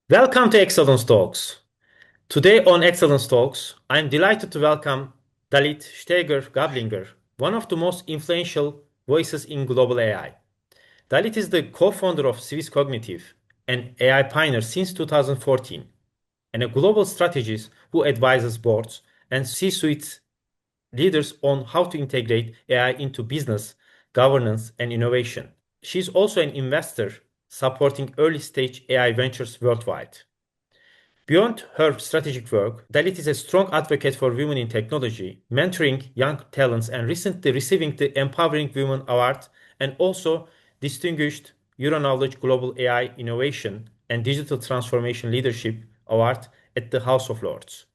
Welcome to Excellence Talks. Today on Excellence Talks, I'm delighted to welcome Dalit Steiger-Gablinger, one of the most influential voices in global AI. Dalit is the co-founder of SwissCognitive, an AI pioneer since 2014, and a global strategist who advises boards and C-suite leaders on how to integrate AI into business, governance, and innovation. She's also an investor supporting early-stage AI ventures worldwide. Beyond her strategic work, Dalit is a strong advocate for women in technology, mentoring young talents and recently receiving the Empowering Women Award and also distinguished Euroknowledge Global AI Innovation and Digital Transformation Leadership Award at the House of Lords.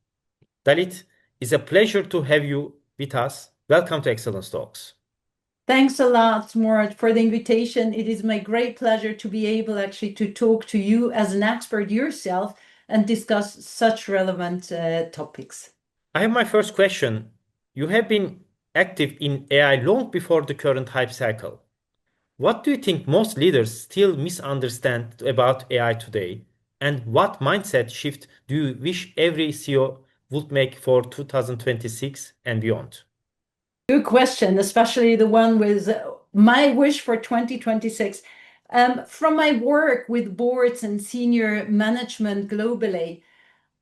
Dalit, it's a pleasure to have you with us. Welcome to Excellence Talks. Thanks a lot, Murat, for the invitation. It is my great pleasure to be able actually to talk to you as an expert yourself and discuss such relevant topics. I have my first question. You have been active in AI long before the current hype cycle. What do you think most leaders still misunderstand about AI today? And what mindset shift do you wish every CEO would make for 2026 and beyond? Good question, especially the one with my wish for 2026. From my work with boards and senior management globally,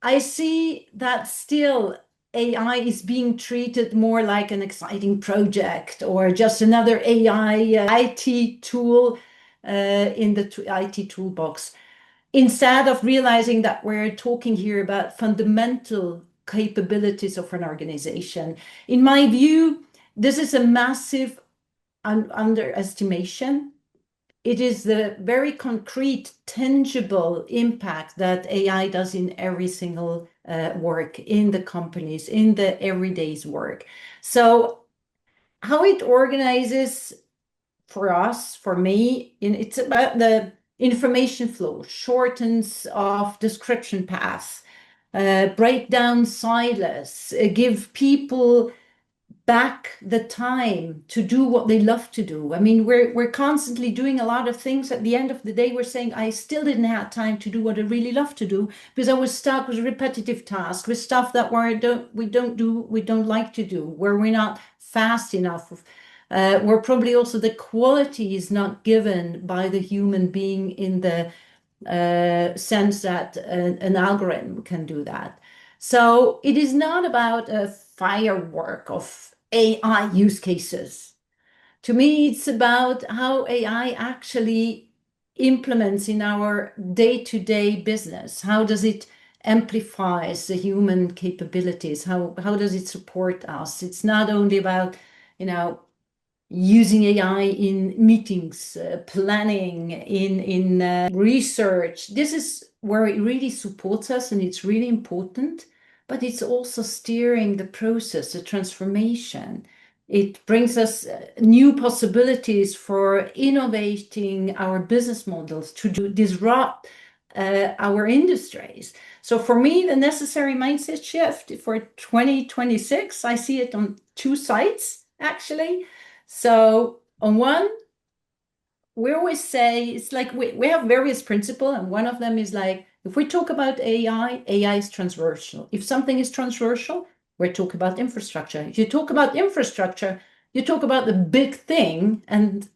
I see that still AI is being treated more like an exciting project or just another AI IT tool in the IT toolbox, instead of realizing that we're talking here about fundamental capabilities of an organization. In my view, this is a massive underestimation. It is the very concrete, tangible impact that AI does in every single work in the companies, in the everyday's work. So how it organizes for us, for me, it's about the information flow, shortens of description paths, break down silos, give people back the time to do what they love to do. I mean, we're constantly doing a lot of things. At the end of the day, we're saying, I still didn't have time to do what I really love to do because I was stuck with repetitive tasks, with stuff that we don't like to do, where we're not fast enough. Where probably also the quality is not given by the human being in the sense that an algorithm can do that. So it is not about a firework of AI use cases. To me, it's about how AI actually implements in our day-to-day business. How does it amplifies the human capabilities? How does it support us? It's not only about, using AI in meetings, planning, in research. This is where it really supports us and it's really important, but it's also steering the process, the transformation. It brings us new possibilities for innovating our business models to disrupt our industries. So for me, the necessary mindset shift for 2026, I see it on two sides, actually. So on one, we always say it's like we have various principles, and one of them is like, if we talk about AI, AI is transversal. If something is transversal, we're talking about infrastructure. If you talk about infrastructure, you talk about the big thing, and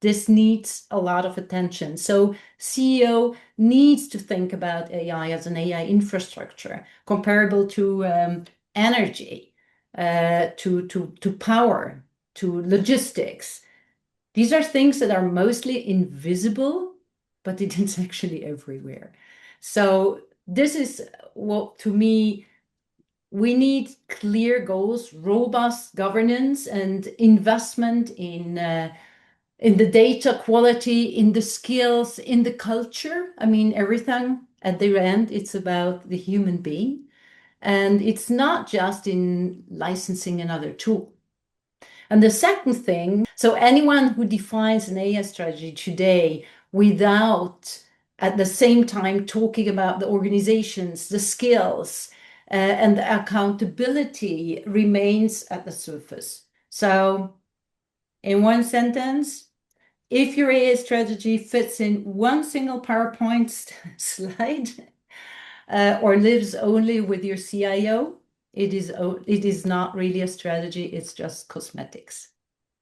this needs a lot of attention. So CEO needs to think about AI as an AI infrastructure comparable to energy, to power, to logistics. These are things that are mostly invisible, but it is actually everywhere. So this is what, to me, we need clear goals, robust governance, and investment in the data quality, in the skills, in the culture. I mean, everything at the end, it's about the human being. And it's not just in licensing another tool. And the second thing, so anyone who defines an AI strategy today without at the same time talking about the organizations, the skills, and the accountability remains at the surface. So in one sentence, if your AI strategy fits in one single PowerPoint slide or lives only with your CIO, it is not really a strategy, it's just cosmetics.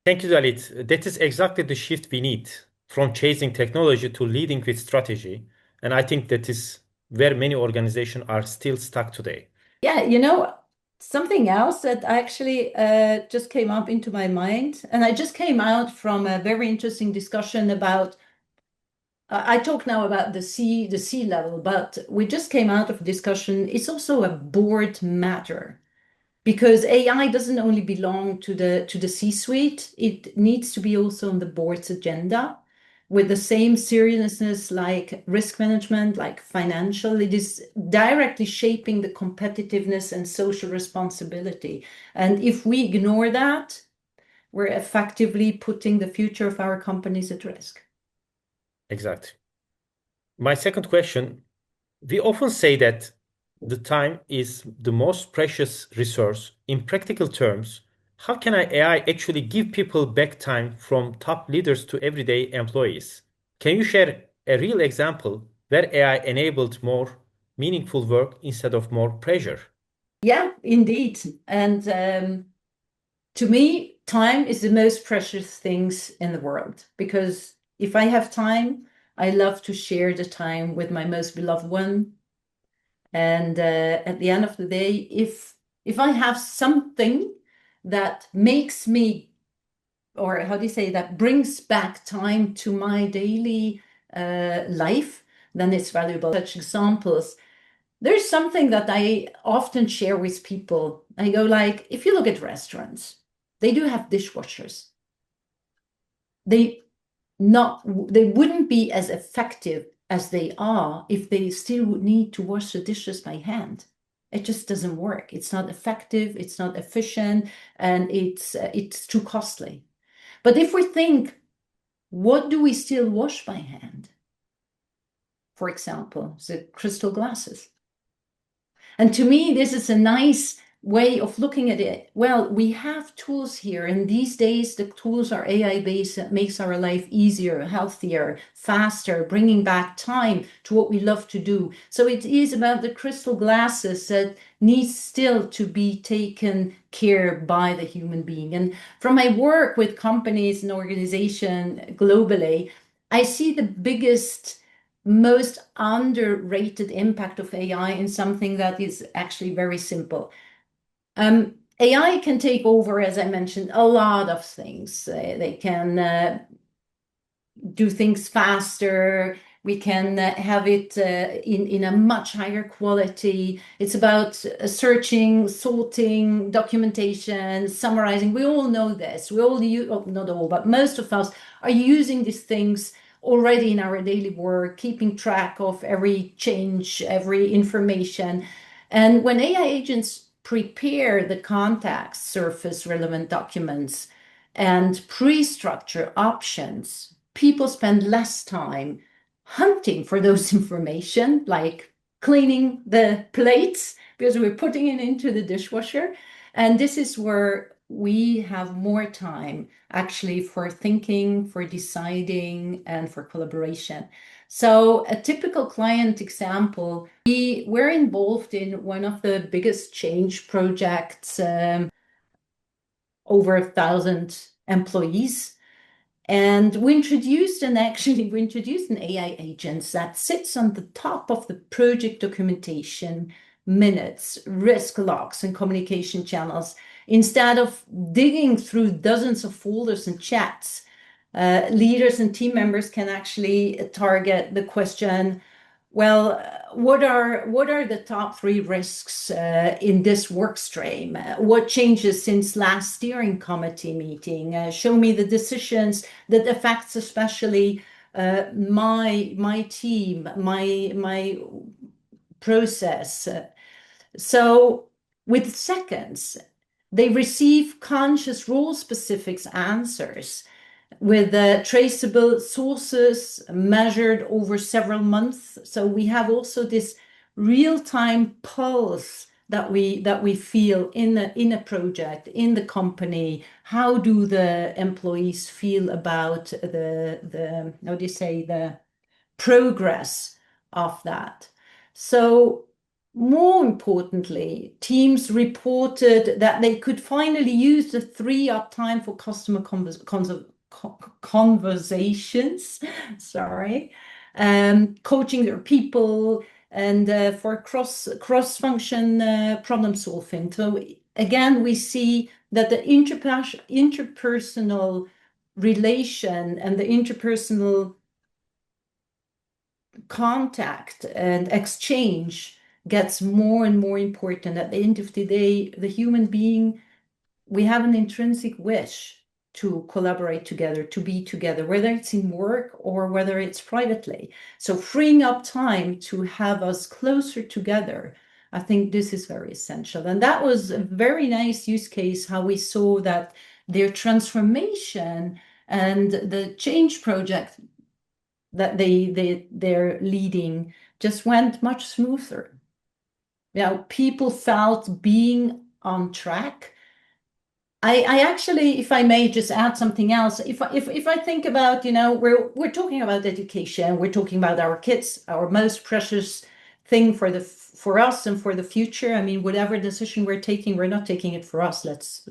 Thank you, Dalit. That is exactly the shift we need from chasing technology to leading with strategy. And I think that is where many organizations are still stuck today. Yeah, something else that actually just came up into my mind, and I just came out from a very interesting discussion about. I talk now about the C level, but we just came out of a discussion. It's also a board matter because AI doesn't only belong to the C-suite. It needs to be also on the board's agenda with the same seriousness like risk management, like financial. It is directly shaping the competitiveness and social responsibility. And if we ignore that, we're effectively putting the future of our companies at risk. Exactly. My second question, we often say that the time is the most precious resource. In practical terms, how can AI actually give people back time from top leaders to everyday employees? Can you share a real example where AI enabled more meaningful work instead of more pressure? Yeah, indeed. And to me, time is the most precious things in the world because if I have time, I love to share the time with my most beloved one. And at the end of the day, if I have something that makes me, or how do you say, that brings back time to my daily life, then it's valuable. Such examples. There's something that I often share with people. I go like, if you look at restaurants, they do have dishwashers. They they wouldn't be as effective as they are if they still would need to wash the dishes by hand. It just doesn't work. It's not effective, it's not efficient, and it's too costly. But if we think, what do we still wash by hand? For example, the crystal glasses. And to me, this is a nice way of looking at it. Well, we have tools here, and these days the tools are AI-based that makes our life easier, healthier, faster, bringing back time to what we love to do. So it is about the crystal glasses that needs still to be taken care by the human being. And from my work with companies and organizations globally, I see the biggest most underrated impact of AI in something that is actually very simple. AI can take over, as I mentioned, a lot of things. They can do things faster. We can have it in a much higher quality. It's about searching, sorting, documentation, summarizing. We all know this. We all use, oh, not all, but most of us are using these things already in our daily work, keeping track of every change, every information. And when AI agents prepare the context, surface relevant documents, and pre-structure options, people spend less time hunting for those information, like cleaning the plates because we're putting it into the dishwasher. And this is where we have more time actually for thinking, for deciding, and for collaboration. So a typical client example, we were involved in one of the biggest change projects, over 1,000 employees. And we introduced an AI agent that sits on the top of the project documentation, minutes, risk logs, and communication channels. Instead of digging through dozens of folders and chats, leaders and team members can actually target the question, well, what are the top 3 risks in this work stream? What changes since last steering committee meeting? Show me the decisions that affects especially my team, my process. So with seconds, they receive conscious role-specific answers with traceable sources measured over several months. So we have also this real-time pulse that we feel in a project, in the company. How do the employees feel about the how do you say, the progress of that? So more importantly, teams reported that they could finally use the free up time for customer conversations, sorry, coaching their people, and for cross-function problem solving. So again, we see that the interpersonal relation and the interpersonal contact and exchange gets more and more important. At the end of the day, the human being, we have an intrinsic wish to collaborate together, to be together, whether it's in work or whether it's privately. So freeing up time to have us closer together, I think this is very essential. And that was a very nice use case, how we saw that their transformation and the change project that they're leading just went much smoother. You know, people felt being on track. I actually, if I may just add something else, if I think about, you know, we're talking about education, we're talking about our kids, our most precious thing for us and for the future. I mean, whatever decision we're taking, we're not taking it for us. Let's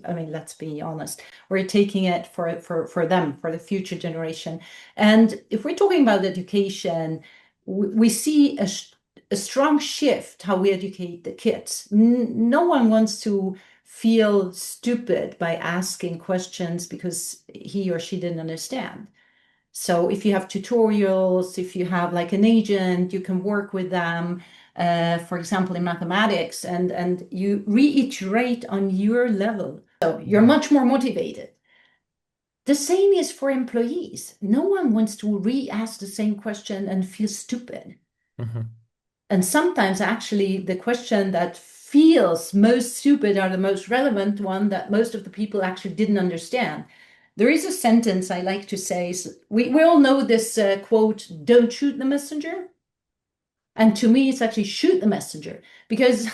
be honest. We're taking it for them, for the future generation. And if we're talking about education, we see a strong shift how we educate the kids. No one wants to feel stupid by asking questions because he or she didn't understand. So if you have tutorials, if you have like an agent, you can work with them, for example, in mathematics, and you reiterate on your level. So you're much more motivated. The same is for employees. No one wants to re-ask the same question and feel stupid. Mm-hmm. And sometimes actually the question that feels most stupid are the most relevant one that most of the people actually didn't understand. There is a sentence I like to say, we all know this quote, don't shoot the messenger. And to me, it's actually shoot the messenger, because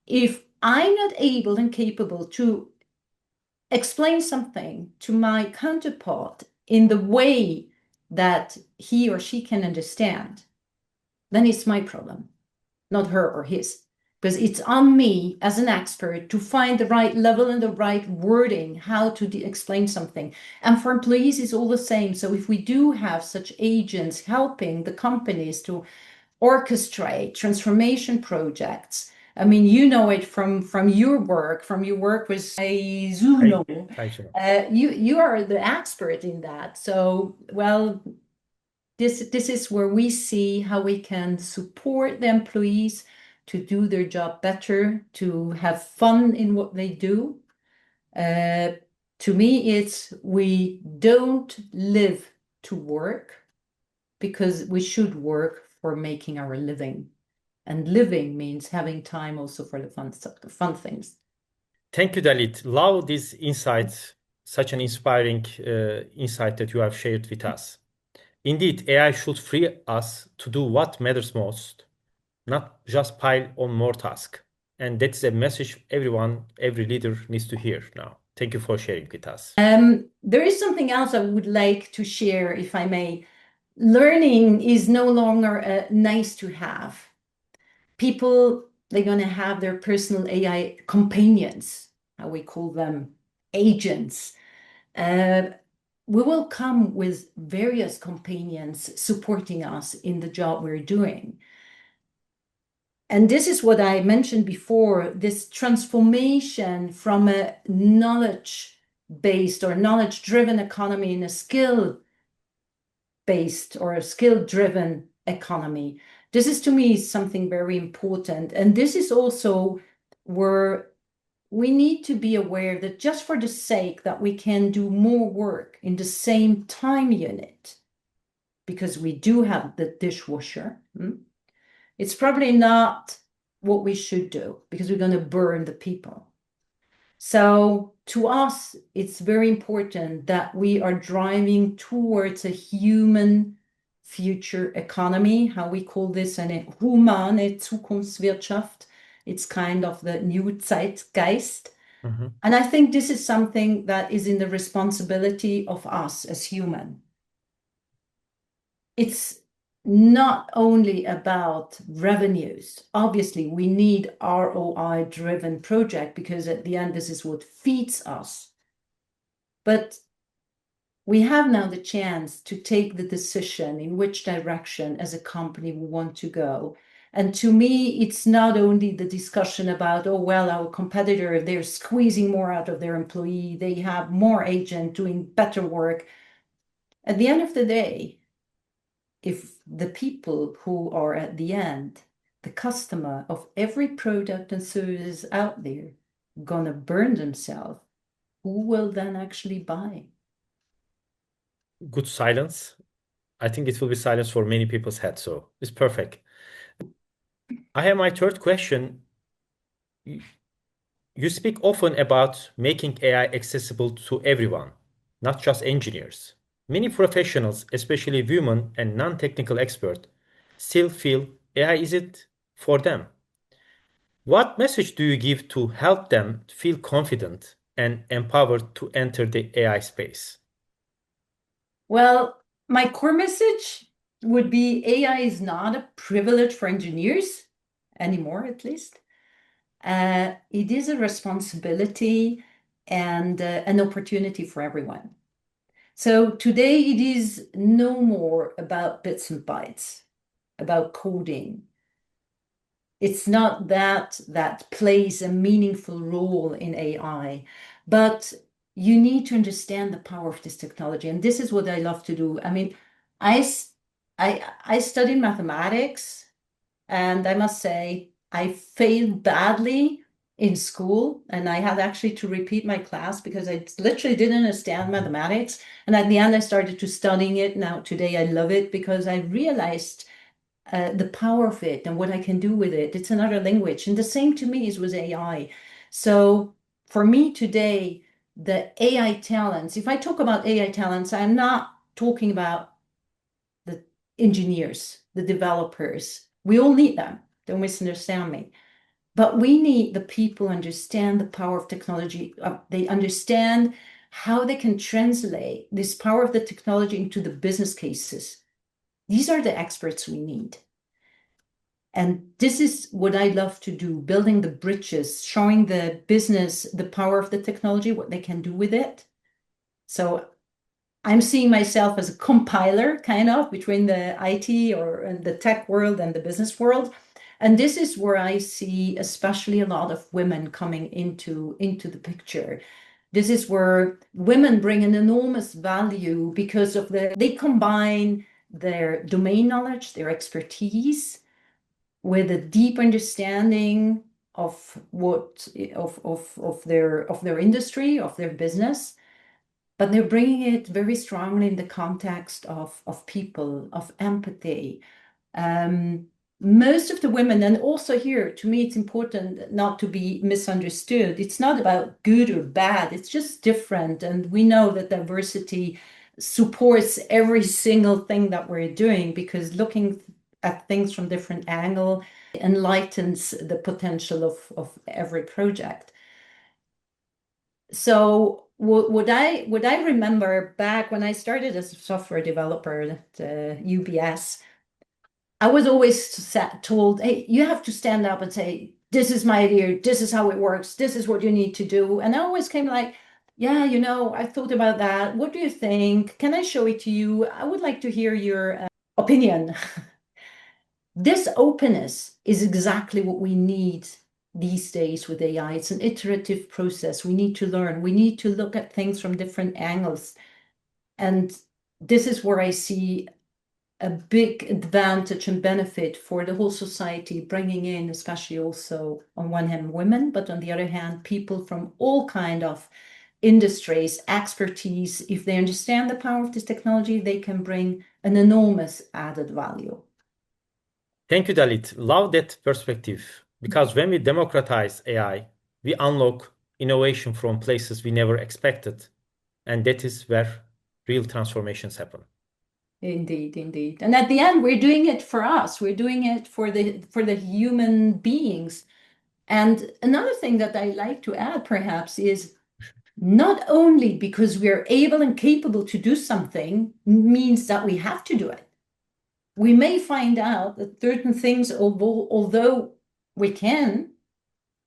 if I'm not able and capable to explain something to my counterpart in the way that he or she can understand, then it's my problem, not her or his. Because it's on me as an expert to find the right level and the right wording, how to explain something. And for employees, it's all the same. So if we do have such agents helping the companies to orchestrate transformation projects, I mean, you know it from your work with Zuno. You are the expert in that. So, well, this is where we see how we can support the employees to do their job better, to have fun in what they do. To me, it's we don't live to work, because we should work for making our living. And living means having time also for the fun things. Thank you, Dalit. Love this insight, such an inspiring insight that you have shared with us. Indeed, AI should free us to do what matters most, not just pile on more tasks. And that's a message every leader needs to hear now. Thank you for sharing with us. There is something else I would like to share, if I may. Learning is no longer a nice to have. People, they're going to have their personal AI companions, how we call them, agents. We will come with various companions supporting us in the job we're doing. And this is what I mentioned before, this transformation from a knowledge-based or knowledge-driven economy in a skill-based or a skill-driven economy. This is, to me, something very important. And this is also where we need to be aware that just for the sake that we can do more work in the same time unit, because we do have the dishwasher, it's probably not what we should do, because we're going to burn the people. So to us, it's very important that we are driving towards a human future economy, how we call this, eine humane Zukunftswirtschaft. It's kind of the new zeitgeist. Mhm. And I think this is something that is in the responsibility of us as human. It's not only about revenues. Obviously, we need ROI-driven project because at the end, this is what feeds us. But we have now the chance to take the decision in which direction as a company we want to go. And to me, it's not only the discussion about, oh, well, our competitor, they're squeezing more out of their employee, they have more agent doing better work. At the end of the day, if the people who are at the end, the customer of every product and service out there, gonna burn themselves, who will then actually buy? Good silence. I think it will be silence for many people's head, so it's perfect. I have my third question. You you speak often about making AI accessible to everyone, not just engineers. Many professionals, especially women and non-technical experts, still feel AI isn't for them. What message do you give to help them feel confident and empowered to enter the AI space? Well, my core message would be AI is not a privilege for engineers anymore, at least. It is a responsibility and an opportunity for everyone. So today it is no more about bits and bytes, about coding. It's not that that plays a meaningful role in AI, but you need to understand the power of this technology. And this is what I love to do. I mean, I studied mathematics, and I must say I failed badly in school, and I had actually to repeat my class because I literally didn't understand mathematics. And at the end, I started to studying it. Now today I love it because I realized the power of it and what I can do with it. It's another language. And the same to me is with AI. So for me today, the AI talents, if I talk about AI talents, I'm not talking about the engineers, the developers. We all need them. Don't misunderstand me. But we need the people who understand the power of technology. They understand how they can translate this power of the technology into the business cases. These are the experts we need. And this is what I love to do, building the bridges, showing the business the power of the technology, what they can do with it. So I'm seeing myself as a compiler, kind of, between the IT or the tech world and the business world. And this is where I see especially a lot of women coming into the picture. This is where women bring an enormous value because of they combine their domain knowledge, their expertise, with a deep understanding of what of their industry, of their business, but they're bringing it very strongly in the context of people, of empathy. Um, Most of the women, and also here, to me, it's important not to be misunderstood. It's not about good or bad, it's just different. And we know that diversity supports every single thing that we're doing because looking at things from different angle enlightens the potential of every project. So what I remember back when I started as a software developer at UBS, I was always told, hey, you have to stand up and say, this is my idea, this is how it works, this is what you need to do. And I always came like, yeah, I thought about that. What do you think? Can I show it to you? I would like to hear your opinion. This openness is exactly what we need these days with AI. It's an iterative process. We need to learn. We need to look at things from different angles. And this is where I see a big advantage and benefit for the whole society, bringing in, especially also on one hand, women, but on the other hand, people from all kind of industries, expertise. If they understand the power of this technology, they can bring an enormous added value. Thank you, Dalit. Love that perspective because when we democratize AI, we unlock innovation from places we never expected, and that is where real transformations happen. Indeed, indeed. And at the end, we're doing it for us. We're doing it for the human beings. And another thing that I like to add perhaps is not only because we are able and capable to do something means that we have to do it. We may find out that certain things, although we can,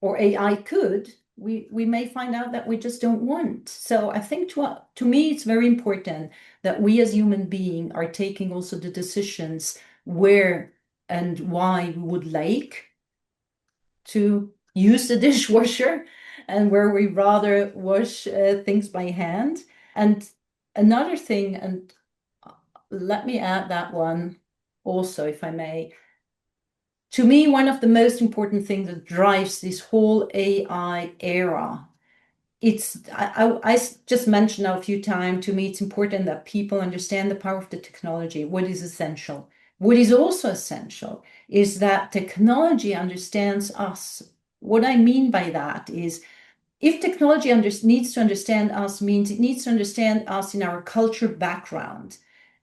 or AI could, we may find out that we just don't want. So I think to me, it's very important that we as human beings are taking also the decisions where and why we would like to use the dishwasher and where we rather wash things by hand. And another thing, and let me add that one also, if I may. To me, one of the most important things that drives this whole AI era, I just mentioned now a few times, to me, it's important that people understand the power of the technology, what is essential. What is also essential is that technology understands us. What I mean by that is if technology needs to understand us, means it needs to understand us in our culture background,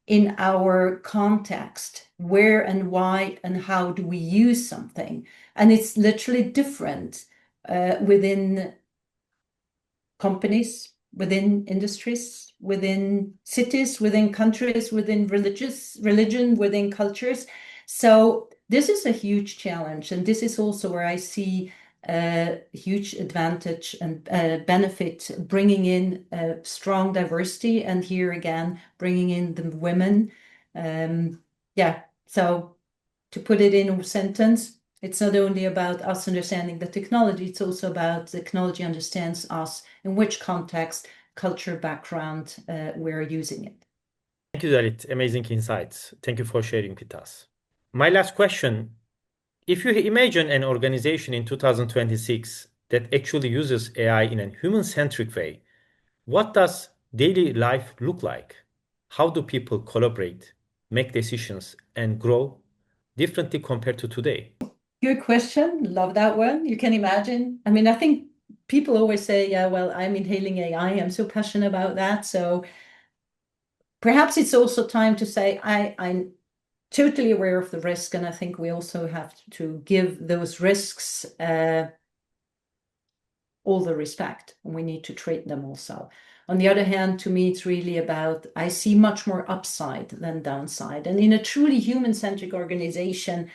in our context, where and why and how do we use something. And it's literally different within companies, within industries, within cities, within countries, within religion, within cultures. So this is a huge challenge. And this is also where I see a huge advantage and benefit bringing in strong diversity. And here again, bringing in the women. Yeah, so to put it in a sentence, it's not only about us understanding the technology, it's also about the technology understands us, in which context, culture, background, we're using it. Thank you, Dalit. Amazing insights. Thank you for sharing with us. My last question, if you imagine an organization in 2026 that actually uses AI in a human-centric way, what does daily life look like? How do people collaborate, make decisions, and grow differently compared to today? Good question. Love that one. You can imagine. I mean, I think people always say, yeah, well, I'm inhaling AI. I'm so passionate about that. So perhaps it's also time to say, I'm totally aware of the risk. And I think we also have to give those risks all the respect, and we need to treat them also. On the other hand, to me, it's really about, I see much more upside than downside. And in a truly human-centric organization,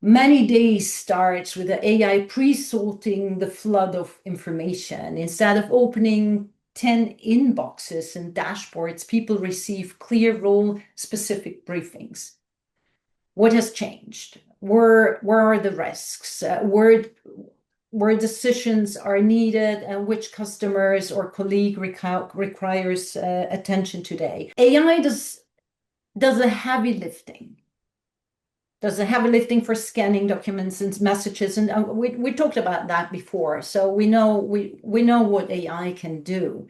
many days starts with the AI pre-sorting the flood of information. Instead of opening 10 inboxes and dashboards, people receive clear role-specific briefings. What has changed? Where are the risks? Where decisions are needed and which customers or colleague requires attention today. AI does a heavy lifting. Does a heavy lifting for scanning documents and messages, and we talked about that before. So we know what AI can do,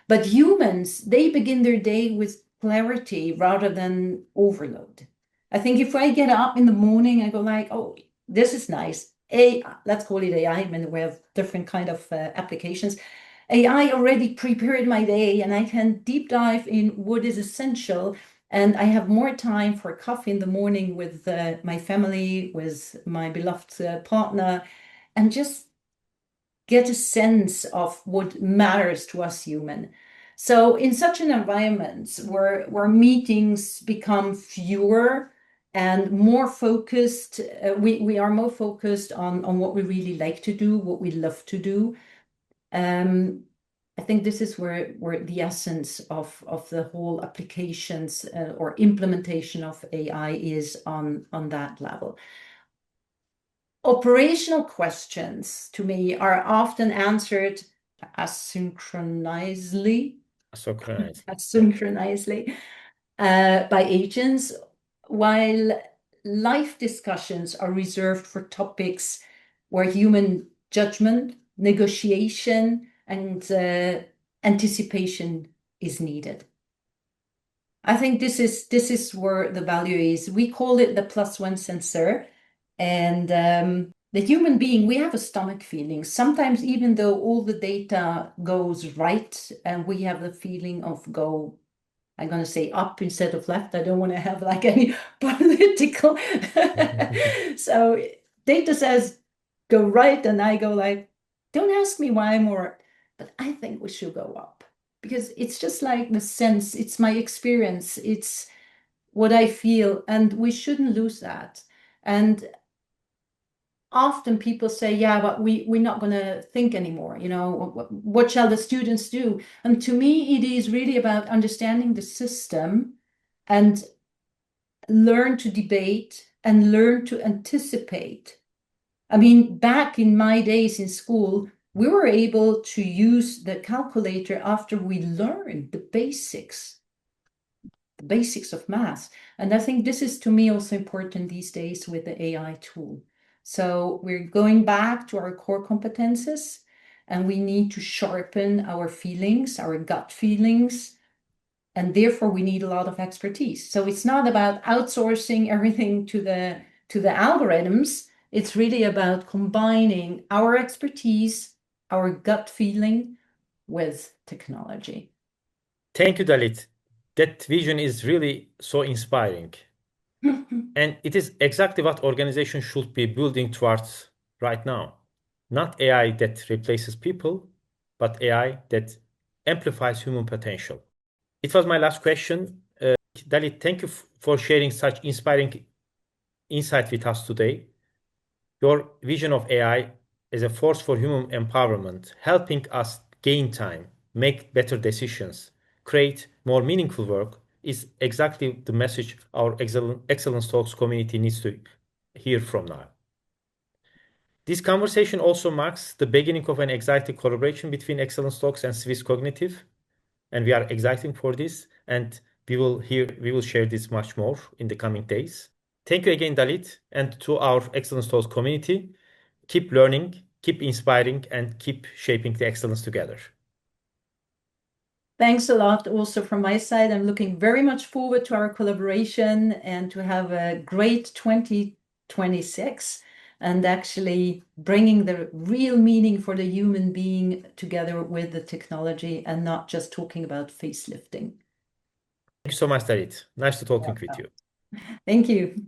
but humans, they begin their day with clarity rather than overload. I think if I get up in the morning, I go like, oh, this is nice. Let's call it AI. I mean, we have different kind of applications. AI already prepared my day, and I can deep dive in what is essential. And I have more time for coffee in the morning with my family, with my beloved partner, and just get a sense of what matters to us human. So in such an environment where meetings become fewer and more focused, we are more focused on what we really like to do, what we love to do. I think this is where the essence of the whole applications or implementation of AI is on that level. Operational questions to me are often answered asynchronously by agents, while live discussions are reserved for topics where human judgment, negotiation, and anticipation is needed. I think this is where the value is. We call it the +1 sensor, and the human being, we have a stomach feeling. Sometimes, even though all the data goes right, and we have the feeling of I'm going to say up instead of left. I don't want to have like any political. So data says go right, and I go like, don't ask me why more, but I think we should go up because it's just like the sense, it's my experience, it's what I feel, and we shouldn't lose that. And often people say, yeah, but we're not going to think anymore. What shall the students do? And to me, it is really about understanding the system and learn to debate and learn to anticipate. I mean, back in my days in school, we were able to use the calculator after we learned the basics of math. And I think this is to me also important these days with the AI tool. So we're going back to our core competences, and we need to sharpen our feelings, our gut feelings, and therefore we need a lot of expertise. So it's not about outsourcing everything to the algorithms. It's really about combining our expertise, our gut feeling with technology. Thank you, Dalit. That vision is really so inspiring. And it is exactly what organizations should be building towards right now. Not AI that replaces people, but AI that amplifies human potential. It was my last question. Dalit, thank you for sharing such inspiring insight with us today. Your vision of AI as a force for human empowerment, helping us gain time, make better decisions, create more meaningful work, is exactly the message our Excellence Talks community needs to hear from now. This conversation also marks the beginning of an exciting collaboration between Excellence Talks and SwissCognitive, and we are excited for this, and we will share this much more in the coming days. Thank you again, Dalit, and to our Excellence Talks community. Keep learning, keep inspiring, and keep shaping the excellence together. Thanks a lot also from my side. I'm looking very much forward to our collaboration and to have a great 2026 and actually bringing the real meaning for the human being together with the technology and not just talking about facelifting. Thank you so much, Dalit. Nice to talking with you. Thank you.